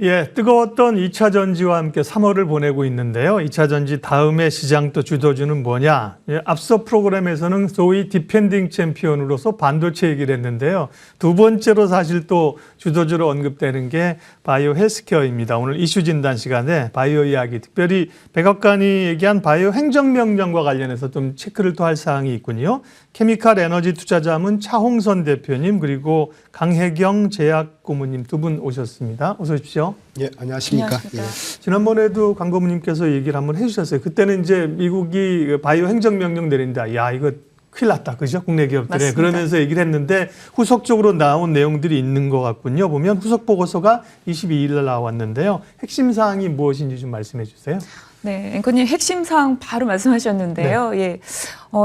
예, 뜨거웠던 2차 전지와 함께 3월을 보내고 있는데요. 2차 전지 다음에 시장 또 주도주는 뭐냐? 예, 앞서 프로그램에서는 소위 디펜딩 챔피언으로서 반도체 얘기를 했는데요. 두 번째로 사실 또 주도주로 언급되는 게 바이오 헬스케어입니다. 오늘 이슈 진단 시간에 바이오 이야기, 특별히 백악관이 얘기한 바이오 행정명령과 관련해서 좀 체크를 또 할 사항이 있군요. 케미칼 에너지 투자자문 차홍선 대표님 그리고 강혜경 제약 고문님 두 분 오셨습니다. 어서 오십시오. 예, 안녕하십니까. 예. 지난번에도 강 고문님께서 얘기를 한번 해주셨어요. 그때는 이제 미국이 바이오 행정명령 내린다. 야, 이거 큰일 났다. 그죠? 국내 기업들에. 맞습니다. 그러면서 얘기를 했는데 후속적으로 나온 내용들이 있는 것 같군요. 보면 후속 보고서가 22일 날 나왔는데요. 핵심 사항이 무엇인지 좀 말씀해 주세요. 네, 앵커님 핵심 사항 바로 말씀하셨는데요. 네. 예,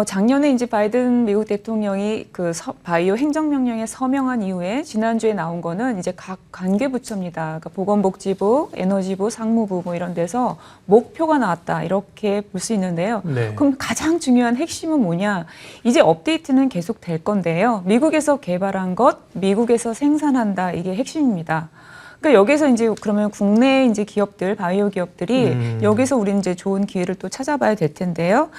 작년에 이제 바이든 미국 대통령이 그 바이오 행정명령에 서명한 이후에 지난주에 나온 거는 이제 각 관계부처입니다. 그러니까 보건복지부, 에너지부, 상무부 뭐 이런 데서 목표가 나왔다 이렇게 볼 수 있는데요. 네. 그럼 가장 중요한 핵심은 뭐냐? 이제 업데이트는 계속 될 건데요. 미국에서 개발한 것, 미국에서 생산한다 이게 핵심입니다. 그러니까 여기서 이제 그러면 국내 이제 기업들, 바이오 기업들이 여기서 우리 이제 좋은 기회를 또 찾아봐야 될 텐데요.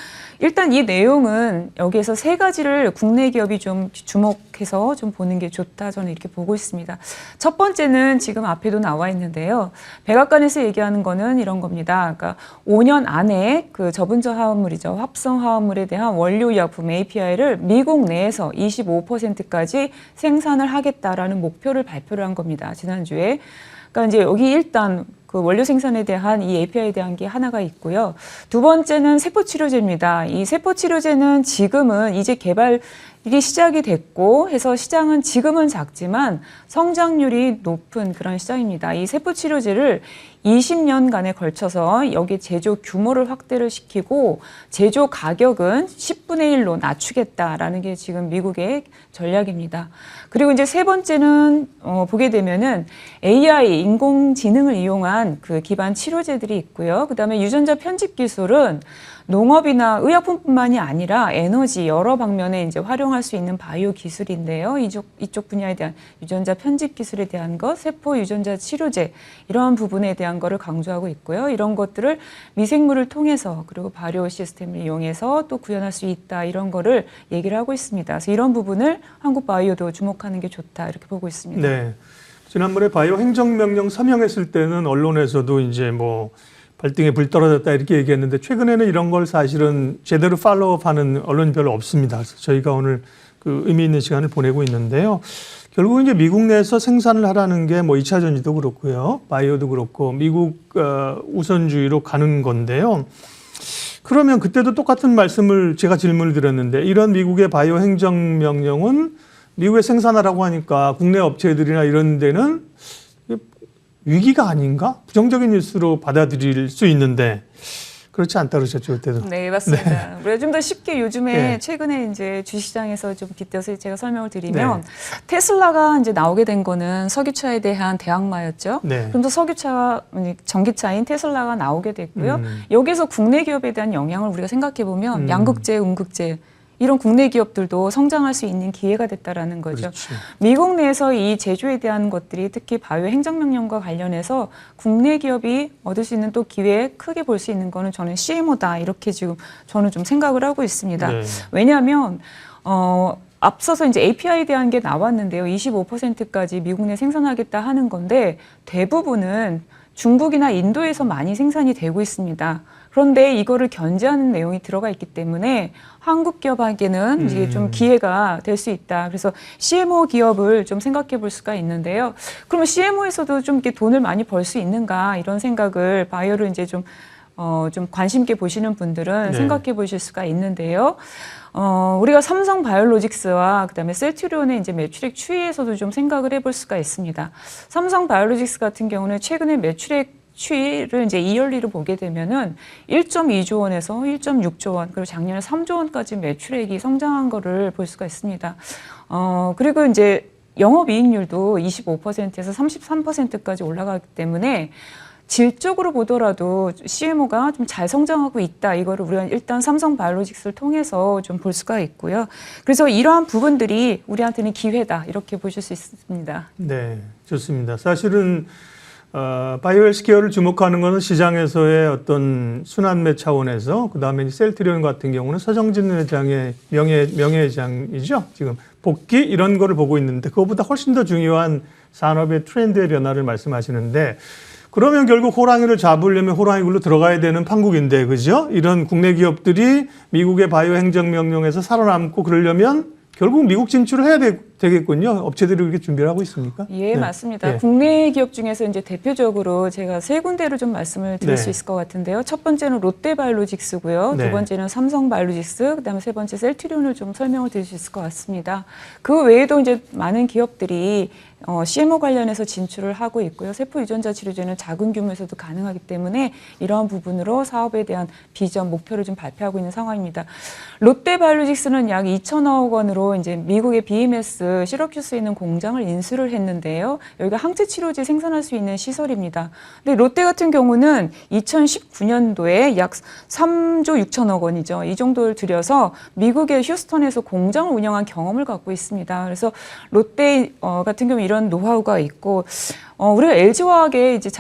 일단 이 내용은 여기에서 세 가지를 국내 기업이 좀 주목해서 좀 보는 게 좋다. 저는 이렇게 보고 있습니다. 첫 번째는 지금 앞에도 나와 있는데요. 백악관에서 얘기하는 거는 이런 겁니다. 그러니까 5년 안에 그 저분자 화합물이죠. 합성 화합물에 대한 원료 약품 API를 미국 내에서 25%까지 생산을 하겠다라는 목표를 발표를 한 겁니다. 지난주에. 그러니까 이제 여기 일단 그 원료 생산에 대한 이 API에 대한 게 하나가 있고요. 두 번째는 세포치료제입니다. 이 세포치료제는 지금은 이제 개발이 시작이 됐고 해서 시장은 지금은 작지만 성장률이 높은 그런 시장입니다. 이 세포치료제를 20년간에 걸쳐서 여기 제조 규모를 확대를 시키고 제조 가격은 10분의 1로 낮추겠다라는 게 지금 미국의 전략입니다. 그리고 이제 세 번째는 보게 되면은 AI 인공지능을 이용한 그 기반 치료제들이 있고요. 그다음에 유전자 편집 기술은 농업이나 의약품뿐만이 아니라 에너지 여러 방면에 이제 활용할 수 있는 바이오 기술인데요. 이쪽 분야에 대한 유전자 편집 기술에 대한 것, 세포 유전자 치료제 이러한 부분에 대한 거를 강조하고 있고요. 이런 것들을 미생물을 통해서 그리고 발효 시스템을 이용해서 또 구현할 수 있다 이런 거를 얘기를 하고 있습니다. 그래서 이런 부분을 한국 바이오도 주목하는 게 좋다 이렇게 보고 있습니다. 네. 지난번에 바이오 행정명령 서명했을 때는 언론에서도 이제 뭐 발등에 불 떨어졌다 이렇게 얘기했는데 최근에는 이런 걸 사실은 제대로 팔로우하는 언론이 별로 없습니다. 그래서 저희가 오늘 그 의미 있는 시간을 보내고 있는데요. 결국 이제 미국 내에서 생산을 하라는 게 뭐 2차 전지도 그렇고요. 바이오도 그렇고 미국 우선주의로 가는 건데요. 그러면 그때도 똑같은 말씀을 제가 질문을 드렸는데 이런 미국의 바이오 행정명령은 미국에 생산하라고 하니까 국내 업체들이나 이런 데는 위기가 아닌가? 부정적인 뉴스로 받아들일 수 있는데 그렇지 않다 그러셨죠 그때도. 네, 맞습니다. 네. 우리가 좀 더 쉽게 요즘에 네. 최근에 이제 주식시장에서 좀 빗대서 제가 설명을 드리면 테슬라가 이제 나오게 된 거는 석유차에 대한 대항마였죠. 네. 그럼 또 석유차, 전기차인 테슬라가 나오게 됐고요. 여기서 국내 기업에 대한 영향을 우리가 생각해 보면 양극재, 음극재 이런 국내 기업들도 성장할 수 있는 기회가 됐다라는 거죠. 그렇죠. 미국 내에서 이 제조에 대한 것들이 특히 바이오 행정명령과 관련해서 국내 기업이 얻을 수 있는 또 기회 크게 볼 수 있는 거는 저는 CMO다 이렇게 지금 저는 좀 생각을 하고 있습니다. 네. 왜냐하면 앞서서 이제 API에 대한 게 나왔는데요. 25%까지 미국 내 생산하겠다 하는 건데 대부분은 중국이나 인도에서 많이 생산이 되고 있습니다. 그런데 이거를 견제하는 내용이 들어가 있기 때문에 한국 기업에게는 이게 좀 기회가 될 수 있다. 그래서 CMO 기업을 좀 생각해 볼 수가 있는데요. 그러면 CMO에서도 좀 이렇게 돈을 많이 벌 수 있는가 이런 생각을 바이오를 이제 좀 관심 있게 보시는 분들은 생각해 보실 수가 있는데요. 우리가 삼성 바이오로직스와 그다음에 셀트리온의 이제 매출액 추이에서도 좀 생각을 해볼 수가 있습니다. 삼성 바이오로직스 같은 경우는 최근에 매출액 추이를 이제 이열리로 보게 되면은 1.2조 원에서 1.6조 원, 그리고 작년에 3조 원까지 매출액이 성장한 거를 볼 수가 있습니다. 그리고 이제 영업이익률도 25%에서 33%까지 올라가기 때문에 질적으로 보더라도 CMO가 좀 잘 성장하고 있다. 이거를 우리가 일단 삼성 바이오로직스를 통해서 좀 볼 수가 있고요. 그래서 이러한 부분들이 우리한테는 기회다. 이렇게 보실 수 있습니다. 네, 좋습니다. 사실은 바이오 헬스케어를 주목하는 것은 시장에서의 어떤 순환매 차원에서 그다음에 셀트리온 같은 경우는 서정진 회장의 명예회장이죠. 지금 복귀 이런 거를 보고 있는데 그것보다 훨씬 더 중요한 산업의 트렌드의 변화를 말씀하시는데 그러면 결국 호랑이를 잡으려면 호랑이 굴로 들어가야 되는 판국인데 그죠? 이런 국내 기업들이 미국의 바이오 행정명령에서 살아남고 그러려면 결국 미국 진출을 해야 되겠군요. 업체들이 그렇게 준비를 하고 있습니까? 예, 네. 맞습니다. 예. 국내 기업 중에서 이제 대표적으로 제가 세 군데로 좀 말씀을 드릴 네. 수 있을 것 같은데요. 첫 번째는 롯데바이오로직스고요. 네. 두 번째는 삼성바이오로직스, 그다음에 세 번째 셀트리온을 좀 설명을 드릴 수 있을 것 같습니다. 그 외에도 이제 많은 기업들이 CMO 관련해서 진출을 하고 있고요. 세포 유전자 치료제는 작은 규모에서도 가능하기 때문에 이러한 부분으로 사업에 대한 비전, 목표를 좀 발표하고 있는 상황입니다. 롯데바이오로직스는 약 2천억 원으로 이제 미국의 BMS 시러큐스에 있는 공장을 인수를 했는데요. 여기가 항체 치료제 생산할 수 있는 시설입니다. 근데 롯데 같은 경우는 2019년도에 약 3조 6천억 원이죠. 이 정도를 들여서 미국의 휴스턴에서 공장을 운영한 경험을 갖고 있습니다. 그래서 롯데 같은 경우 이런 노하우가 있고 우리가 LG화학의 이제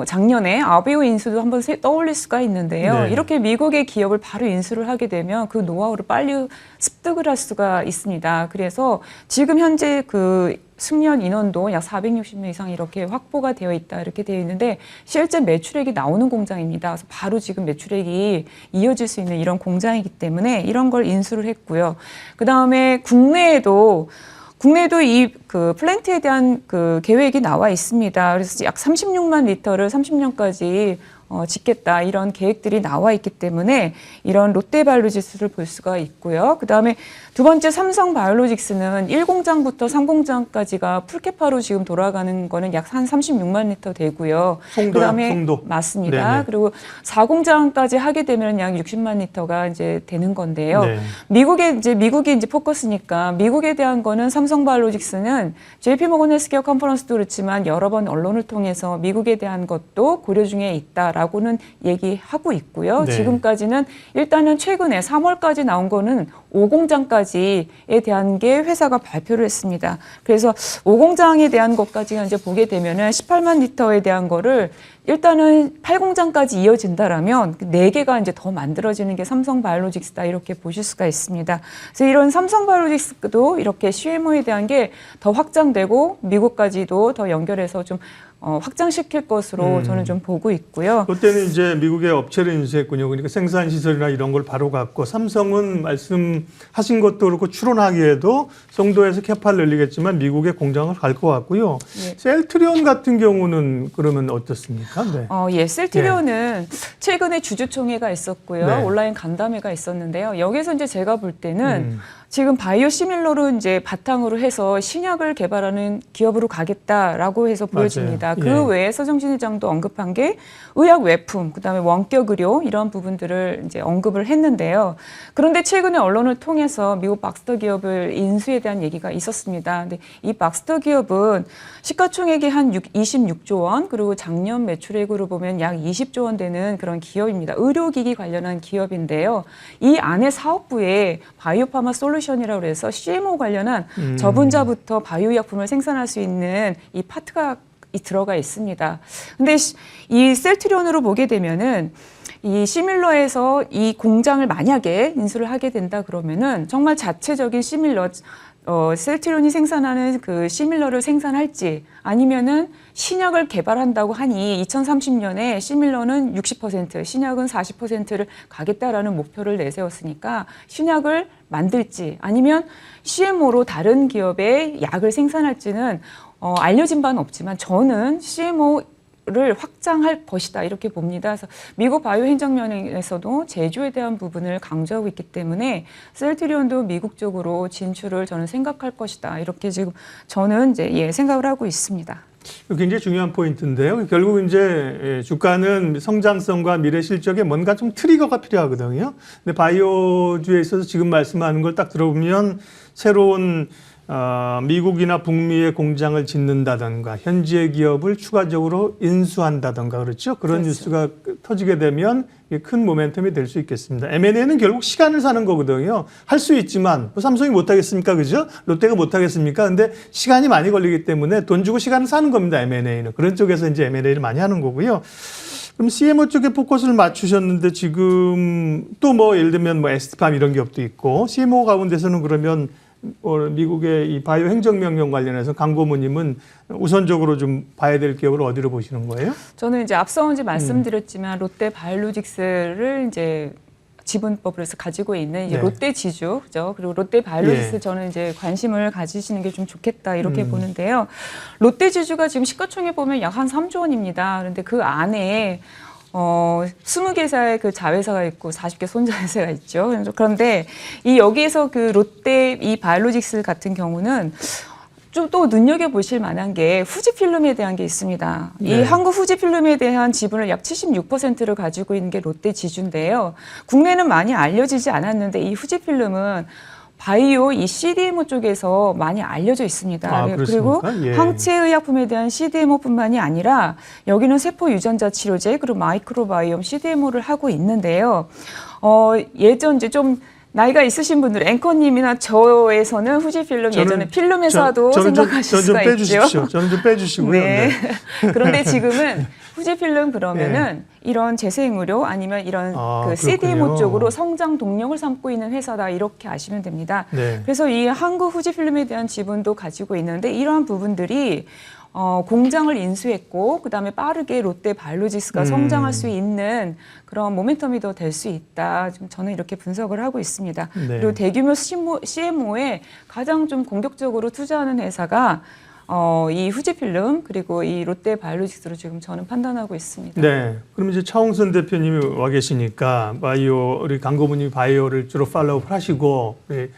작년에 아비오 인수도 한번 떠올릴 수가 있는데요. 네. 이렇게 미국의 기업을 바로 인수를 하게 되면 그 노하우를 빨리 습득을 할 수가 있습니다. 그래서 지금 현재 그 승련 인원도 약 460명 이상 이렇게 확보가 되어 있다 이렇게 되어 있는데 실제 매출액이 나오는 공장입니다. 그래서 바로 지금 매출액이 이어질 수 있는 이런 공장이기 때문에 이런 걸 인수를 했고요. 그 다음에 국내에도 이 그 플랜트에 대한 그 계획이 나와 있습니다. 그래서 약 36만 리터를 30년까지 짓겠다 이런 계획들이 나와 있기 때문에 이런 롯데바이오로직스를 볼 수가 있고요. 그다음에 두 번째 삼성바이오로직스는 1공장부터 3공장까지가 풀캐파로 지금 돌아가는 거는 약 한 36만 리터 되고요. 그다음에 송도. 맞습니다. 네네. 그리고 4공장까지 하게 되면 약 60만 리터가 이제 되는 건데요. 네. 미국이 이제 포커스니까 미국에 대한 거는 삼성바이오로직스는 JP모건 헬스케어 컨퍼런스도 그렇지만 여러 번 언론을 통해서 미국에 대한 것도 고려 중에 있다라고는 얘기하고 있고요. 네. 지금까지는 일단은 최근에 3월까지 나온 거는 5공장까지에 대한 게 회사가 발표를 했습니다. 그래서 5공장에 대한 것까지 이제 보게 되면은 18만 리터에 대한 거를 일단은 8공장까지 이어진다라면 4개가 이제 더 만들어지는 게 삼성바이오로직스다 이렇게 보실 수가 있습니다. 그래서 이런 삼성바이오로직스도 이렇게 CMO에 대한 게 더 확장되고 미국까지도 더 연결해서 좀 확장시킬 것으로 저는 좀 보고 있고요. 그때는 이제 미국의 업체를 인수했군요. 그러니까 생산 시설이나 이런 걸 바로 갖고 삼성은 말씀하신 것도 그렇고 추론하기에도 송도에서 캐파를 늘리겠지만 미국의 공장을 갈 것 같고요. 예. 셀트리온 같은 경우는 그러면 어떻습니까? 네. 예, 셀트리온은 최근에 주주총회가 있었고요. 네. 온라인 간담회가 있었는데요. 여기서 이제 제가 볼 때는 지금 바이오 시밀러로 이제 바탕으로 해서 신약을 개발하는 기업으로 가겠다라고 해서 보여집니다. 맞아요. 그 예. 외에 서정진 회장도 언급한 게 의약 외품, 그다음에 원격 의료 이런 부분들을 이제 언급을 했는데요. 그런데 최근에 언론을 통해서 미국 박스터 기업을 인수에 대한 얘기가 있었습니다. 근데 이 박스터 기업은 시가총액이 한 26조 원, 그리고 작년 매출액으로 보면 약 20조 원 되는 그런 기업입니다. 의료기기 관련한 기업인데요. 이 안에 사업부에 바이오파마 솔루션이라고 해서 CMO 관련한 저분자부터 바이오薬품을 생산할 수 있는 이 파트가 들어가 있습니다. 근데 이 셀트리온으로 보게 되면은 이 시밀러에서 이 공장을 만약에 인수를 하게 된다 그러면은 정말 자체적인 시밀러 셀트리온이 생산하는 그 시밀러를 생산할지 아니면은 신약을 개발한다고 하니 2030년에 시밀러는 60%, 신약은 40%를 가겠다라는 목표를 내세웠으니까 신약을 만들지 아니면 CMO로 다른 기업의 약을 생산할지는 알려진 바는 없지만 저는 CMO를 확장할 것이다 이렇게 봅니다. 그래서 미국 바이오 행정명령에서도 제조에 대한 부분을 강조하고 있기 때문에 셀트리온도 미국 쪽으로 진출을 저는 생각할 것이다 이렇게 지금 저는 이제 생각을 하고 있습니다. 굉장히 중요한 포인트인데요. 결국 이제 주가는 성장성과 미래 실적에 뭔가 좀 트리거가 필요하거든요. 근데 바이오주에 있어서 지금 말씀하는 걸 딱 들어보면 새로운 미국이나 북미의 공장을 짓는다든가 현지의 기업을 추가적으로 인수한다든가 그렇죠. 그런 그렇죠. 뉴스가 터지게 되면 이게 큰 모멘텀이 될 수 있겠습니다. M&A는 결국 시간을 사는 거거든요. 할 수 있지만 뭐 삼성이 못 하겠습니까? 그죠? 롯데가 못 하겠습니까? 근데 시간이 많이 걸리기 때문에 돈 주고 시간을 사는 겁니다. M&A는. 그런 쪽에서 이제 M&A를 많이 하는 거고요. 그럼 CMO 쪽에 포커스를 맞추셨는데 지금 또 뭐 예를 들면 뭐 에스티팜 이런 기업도 있고 CMO 가운데서는 그러면 미국의 이 바이오 행정명령 관련해서 강 고모님은 우선적으로 좀 봐야 될 기업을 어디로 보시는 거예요? 저는 이제 앞서 이제 말씀드렸지만 롯데 바이오로직스를 이제 지분법을 해서 가지고 있는 이제 네. 롯데 지주, 그죠? 그리고 롯데 바이오로직스 예. 저는 이제 관심을 가지시는 게 좀 좋겠다 이렇게 보는데요. 롯데 지주가 지금 시가총액 보면 약 한 3조 원입니다. 그런데 그 안에 20개사의 그 자회사가 있고 40개 손자회사가 있죠. 그런데 이 여기에서 그 롯데 이 바이오로직스 같은 경우는 좀 또 눈여겨보실 만한 게 후지필름에 대한 게 있습니다. 이 네. 한국 후지필름에 대한 지분을 약 76%를 가지고 있는 게 롯데 지주인데요. 국내는 많이 알려지지 않았는데 이 후지필름은 바이오 이 CDMO 쪽에서 많이 알려져 있습니다. 아, 그리고 그렇습니까? 예. 항체의약품에 대한 CDMO뿐만이 아니라 여기는 세포 유전자 치료제 그리고 마이크로바이옴 CDMO를 하고 있는데요. 예전 이제 좀 나이가 있으신 분들 앵커님이나 저에서는 후지필름 예전에 필름 회사도 생각하실 수가 있죠. 빼주십시오. 저는 좀 빼주시고요. 네. 네. 그런데 지금은 후지필름 그러면은 이런 재생의료 아니면 이런 그 CDMO 그렇군요. 쪽으로 성장 동력을 삼고 있는 회사다 이렇게 아시면 됩니다. 네. 그래서 이 한국 후지필름에 대한 지분도 가지고 있는데 이러한 부분들이 공장을 인수했고 그다음에 빠르게 롯데 바이오로직스가 성장할 수 있는 그런 모멘텀이 더 될 수 있다. 지금 저는 이렇게 분석을 하고 있습니다. 네. 그리고 대규모 CMO에 가장 좀 공격적으로 투자하는 회사가 이 후지필름 그리고 이 롯데 바이오로직스로 지금 저는 판단하고 있습니다. 네. 그럼 이제 차홍선 대표님이 와 계시니까 바이오 우리 강 고모님이 바이오를 주로 팔로우를 하시고 우리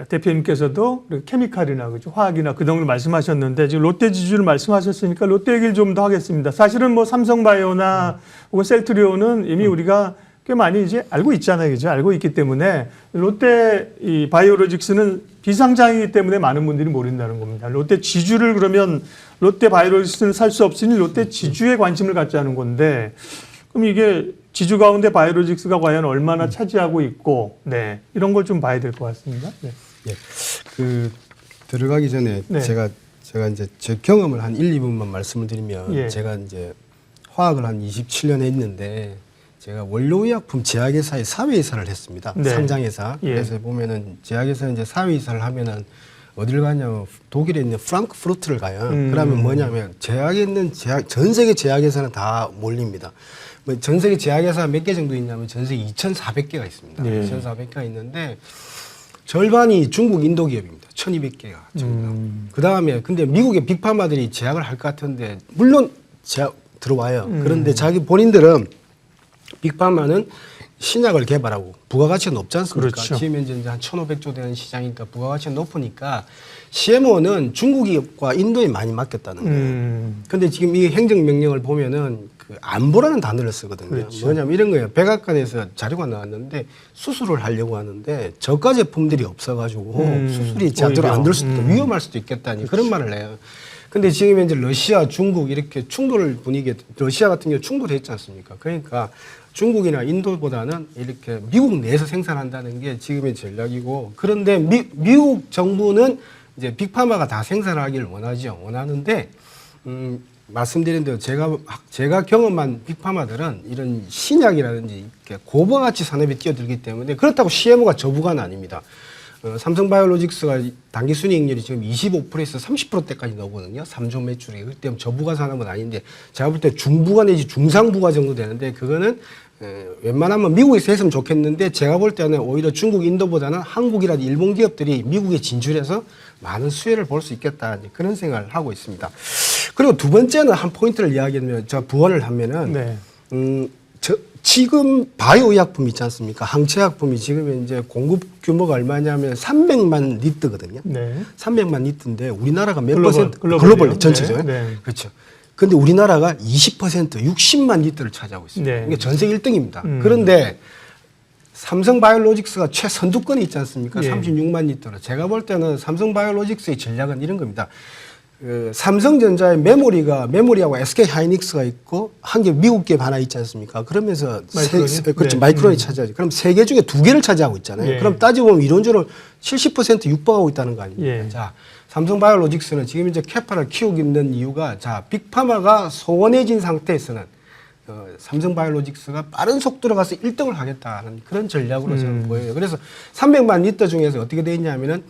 대표님께서도 케미칼이나 그죠? 화학이나 그 등을 말씀하셨는데 지금 롯데 지주를 말씀하셨으니까 롯데 얘기를 좀 더 하겠습니다. 사실은 뭐 삼성바이오나 혹은 셀트리온은 이미 우리가 꽤 많이 이제 알고 있잖아요, 그죠? 알고 있기 때문에 롯데 이 바이오로직스는 비상장이기 때문에 많은 분들이 모른다는 겁니다. 롯데 지주를 그러면 롯데 바이오로직스는 살 수 없으니 롯데 지주에 관심을 갖자는 건데 그럼 이게 지주 가운데 바이오로직스가 과연 얼마나 차지하고 있고, 네, 이런 걸 좀 봐야 될 것 같습니다. 네. 예. 그 들어가기 전에 네. 제가 이제 제 경험을 한 1, 2분만 말씀을 드리면 예. 제가 이제 화학을 한 27년 했는데 제가 원료의약품 제약회사의 사회이사를 했습니다. 네. 상장회사. 예. 그래서 보면은 제약회사 이제 사회이사를 하면은 어디를 가냐면 독일에 있는 프랑크푸르트를 가요. 그러면 뭐냐면 제약에 있는 전 세계 제약회사는 다 몰립니다. 뭐 전 세계 제약회사 몇 개 정도 있냐면 전 세계 2,400개가 있습니다. 예. 2,400개가 있는데 절반이 중국 인도 기업입니다. 1,200개가 정도. 그 다음에 근데 미국의 빅파마들이 제약을 할 것 같은데 물론 제약 들어와요. 그런데 자기 본인들은 빅파마는 신약을 개발하고 부가가치가 높지 않습니까? 그렇죠. 지금 현재 한 1,500조 되는 시장이니까 부가가치가 높으니까 CMO는 중국과 인도에 많이 맡겼다는 거예요. 근데 지금 이 행정명령을 보면은 그 안보라는 단어를 쓰거든요. 그렇죠. 뭐냐면 이런 거예요. 백악관에서 자료가 나왔는데 수술을 하려고 하는데 저가 제품들이 없어가지고 수술이 제대로 안 될 수도 있고 위험할 수도 있겠다니 그런 말을 해요. 근데 지금 현재 러시아, 중국 이렇게 충돌 분위기에 러시아 같은 경우 충돌했지 않습니까? 그러니까 중국이나 인도보다는 이렇게 미국 내에서 생산한다는 게 지금의 전략이고 그런데 미국 정부는 이제 빅파마가 다 생산하기를 원하죠. 원하는데 말씀드린 대로 제가 경험한 빅파마들은 이런 신약이라든지 이렇게 고부가치 산업에 뛰어들기 때문에 그렇다고 CMO가 저부가는 아닙니다. 삼성바이오로직스가 당기 순이익률이 지금 25%에서 30%대까지 나오거든요. 3조 매출이. 그렇기 때문에 저부가 산업은 아닌데 제가 볼 때 중부가 내지 중상부가 정도 되는데 그거는 웬만하면 미국에서 했으면 좋겠는데 제가 볼 때는 오히려 중국, 인도보다는 한국이라든지 일본 기업들이 미국에 진출해서 많은 수혜를 볼 수 있겠다 그런 생각을 하고 있습니다. 그리고 두 번째는 한 포인트를 이야기하면 제가 부언을 하면은 네. 지금 바이오 의약품 있지 않습니까? 항체약품이 지금 이제 공급 규모가 얼마냐면 300만 리터거든요. 네. 300만 리터인데 우리나라가 몇 글로벌, 퍼센트? 글로벌이요? 글로벌 전체적으로. 네, 네. 그렇죠. 근데 우리나라가 20% 60만 리터를 차지하고 있습니다. 네. 이게 전 세계 1등입니다. 그런데 삼성바이오로직스가 최선두권이 있지 않습니까? 예. 36만 리터로. 제가 볼 때는 삼성바이오로직스의 전략은 이런 겁니다. 삼성전자의 메모리하고 SK 하이닉스가 있고 한 개 미국 기업 하나 있지 않습니까? 그러면서 그렇죠. 네. 마이크론이 차지하죠. 그럼 세 개 중에 두 개를 차지하고 있잖아요. 예. 그럼 따져보면 이론적으로 70% 육박하고 있다는 거 아닙니까? 예. 자, 삼성바이오로직스는 지금 이제 캐파를 키우고 있는 이유가 자, 빅파마가 소원해진 상태에서는 삼성바이오로직스가 빠른 속도로 가서 1등을 하겠다는 그런 전략으로 저는 보여요. 그래서 300만 리터 중에서 어떻게 되어 있냐면은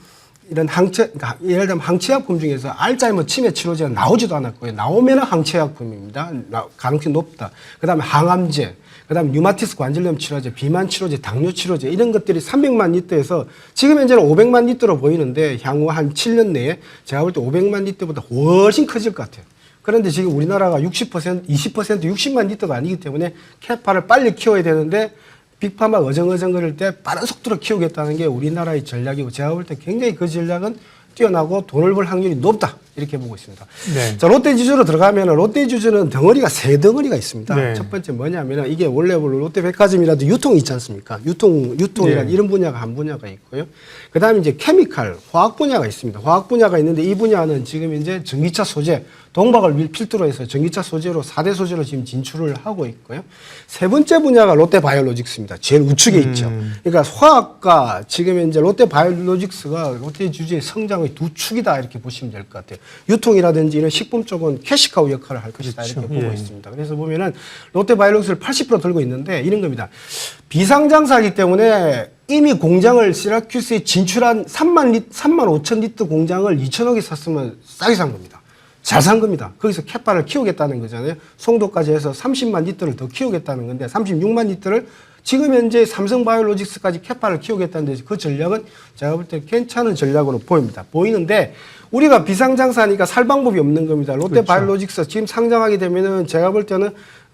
이런 그러니까 예를 들면 항체약품 중에서 알츠하이머 치매 치료제가 나오지도 않았고요. 나오면 항체약품입니다. 가능성이 높다. 그다음에 항암제, 그다음에 류마티스 관절염 치료제, 비만 치료제, 당뇨 치료제 이런 것들이 300만 리터에서 지금 현재는 500만 리터로 보이는데 향후 한 7년 내에 제가 볼 때 500만 리터보다 훨씬 커질 것 같아요. 그런데 지금 우리나라가 60%, 60만 리터가 아니기 때문에 캐파를 빨리 키워야 되는데 빅파마 어정어정거릴 때 빠른 속도로 키우겠다는 게 우리나라의 전략이고 제가 볼 때 굉장히 그 전략은 뛰어나고 돈을 벌 확률이 높다 이렇게 보고 있습니다. 네. 자, 롯데지주로 들어가면 롯데지주는 덩어리가 세 덩어리가 있습니다. 네. 첫 번째 뭐냐면 이게 원래 롯데백화점이라도 유통이 있지 않습니까? 유통이라는 네. 이런 분야가 한 분야가 있고요. 그다음에 이제 케미칼, 화학 분야가 있습니다. 화학 분야가 있는데 이 분야는 지금 이제 전기차 소재, 동박을 필두로 해서 전기차 소재로 4대 소재로 지금 진출을 하고 있고요. 세 번째 분야가 롯데바이오로직스입니다. 제일 우측에 있죠. 그러니까 화학과 지금 이제 롯데바이오로직스가 롯데지주의 성장의 두 축이다 이렇게 보시면 될 것 같아요. 유통이라든지 이런 식품 쪽은 캐시카우 역할을 할 것이다 그렇죠. 이렇게 보고 예. 있습니다. 그래서 보면은 롯데바이오로직스를 80% 들고 있는데 이런 겁니다. 비상장사이기 때문에 이미 공장을 시라큐스에 진출한 3만 5천 리터 공장을 2천억에 샀으면 싸게 산 겁니다. 잘 산 겁니다. 거기서 캐파를 키우겠다는 거잖아요. 송도까지 해서 30만 리터를 더 키우겠다는 건데 36만 리터를 지금 현재 삼성바이오로직스까지 캐파를 키우겠다는데 그 전략은 제가 볼 때 괜찮은 전략으로 보입니다. 보이는데 우리가 비상장사니까 살 방법이 없는 겁니다. 롯데바이오로직스 지금 상장하게 되면은 제가 볼 때는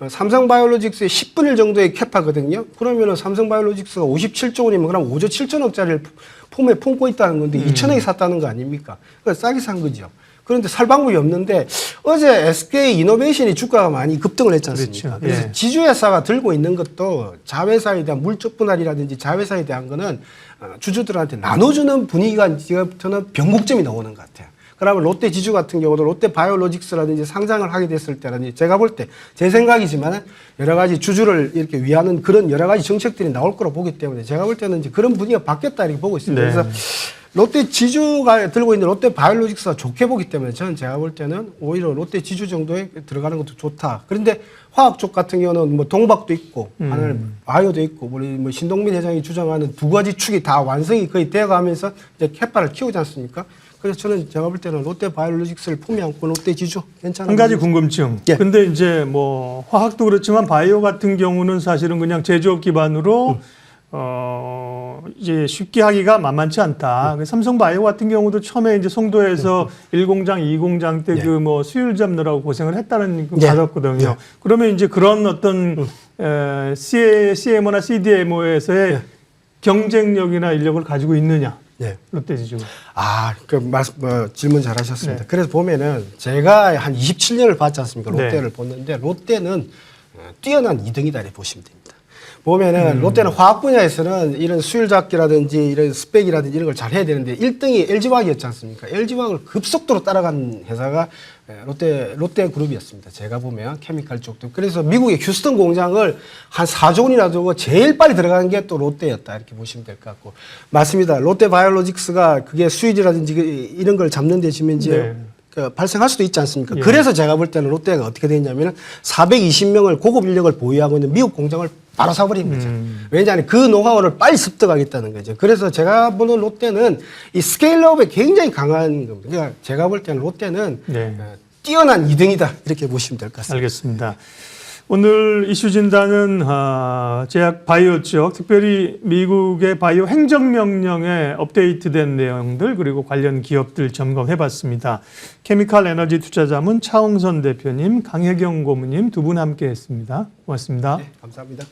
삼성바이오로직스의 10분의 1 정도의 캐파거든요. 그러면은 삼성바이오로직스가 57조 원이면 그럼 5조 7천억짜리를 품에 품고 있다는 건데 2천억에 샀다는 거 아닙니까? 그러니까 싸게 산 거죠. 그런데 살 방법이 없는데 어제 SK 이노베이션이 주가가 많이 급등을 했지 않습니까? 그렇죠. 그래서 예. 지주회사가 들고 있는 것도 자회사에 대한 물적 분할이라든지 자회사에 대한 거는 주주들한테 나눠주는 분위기가 지금부터는 변곡점이 나오는 것 같아요. 그러면 롯데 지주 같은 경우도 롯데 바이오로직스라든지 상장을 하게 됐을 때라든지 제가 볼 때 제 생각이지만 여러 가지 주주를 이렇게 위하는 그런 여러 가지 정책들이 나올 거로 보기 때문에 제가 볼 때는 이제 그런 분위기가 바뀌었다 이렇게 보고 있습니다. 네. 그래서 롯데 지주가 들고 있는 롯데 바이오로직스가 좋게 보기 때문에 저는 제가 볼 때는 오히려 롯데 지주 정도에 들어가는 것도 좋다. 그런데 화학 쪽 같은 경우는 뭐 동박도 있고 하늘 바이오도 있고 우리 뭐 신동민 회장이 주장하는 두 가지 축이 다 완성이 거의 되어가면서 이제 캐파를 키우지 않습니까? 그래서 저는 제가 볼 때는 롯데 바이오로직스를 품에 안고 롯데 지주 괜찮은 한 가지 궁금증. 예. 근데 이제 뭐 화학도 그렇지만 바이오 같은 경우는 사실은 그냥 제조업 기반으로 이제 쉽게 하기가 만만치 않다. 삼성 바이오 같은 경우도 처음에 이제 송도에서 1공장, 2공장 때 네. 그 뭐 수율 잡느라고 고생을 했다는 거 네. 받았거든요. 네. 그러면 이제 그런 어떤 CMO나 CDMO에서의 경쟁력이나 인력을 가지고 있느냐? 네. 롯데지주가. 질문 잘하셨습니다. 네. 그래서 보면은 제가 한 27년을 봤지 않습니까? 롯데를 네. 봤는데 롯데는 뛰어난 2등이다 이렇게 보시면 됩니다. 보면은 롯데는 화학 분야에서는 이런 수율 잡기라든지 이런 스펙이라든지 이런 걸 잘 해야 되는데 1등이 LG화학이었지 않습니까? LG화학을 급속도로 따라간 회사가 롯데 그룹이었습니다. 제가 보면 케미칼 쪽도. 그래서 미국의 휴스턴 공장을 한 4조 원이나 두고 제일 빨리 들어간 게 또 롯데였다. 이렇게 보시면 될 것 같고. 맞습니다. 롯데 바이오로직스가 그게 수율이라든지 이런 걸 잡는 데 지금 이제 발생할 수도 있지 않습니까? 예. 그래서 제가 볼 때는 롯데가 어떻게 됐냐면 420명을 고급 인력을 보유하고 있는 미국 공장을 바로 사버린 거죠. 왜냐하면 그 노하우를 빨리 습득하겠다는 거죠. 그래서 제가 보는 롯데는 이 스케일업에 굉장히 강한 겁니다. 그러니까 제가 볼 때는 롯데는 네. 뛰어난 2등이다. 이렇게 보시면 될 것 같습니다. 알겠습니다. 오늘 이슈 진단은 제약 바이오 쪽, 특별히 미국의 바이오 행정명령에 업데이트된 내용들 그리고 관련 기업들 점검해봤습니다. 케미칼 에너지 투자자문 차홍선 대표님, 강혜경 고문님 두 분 함께했습니다. 고맙습니다. 네, 감사합니다.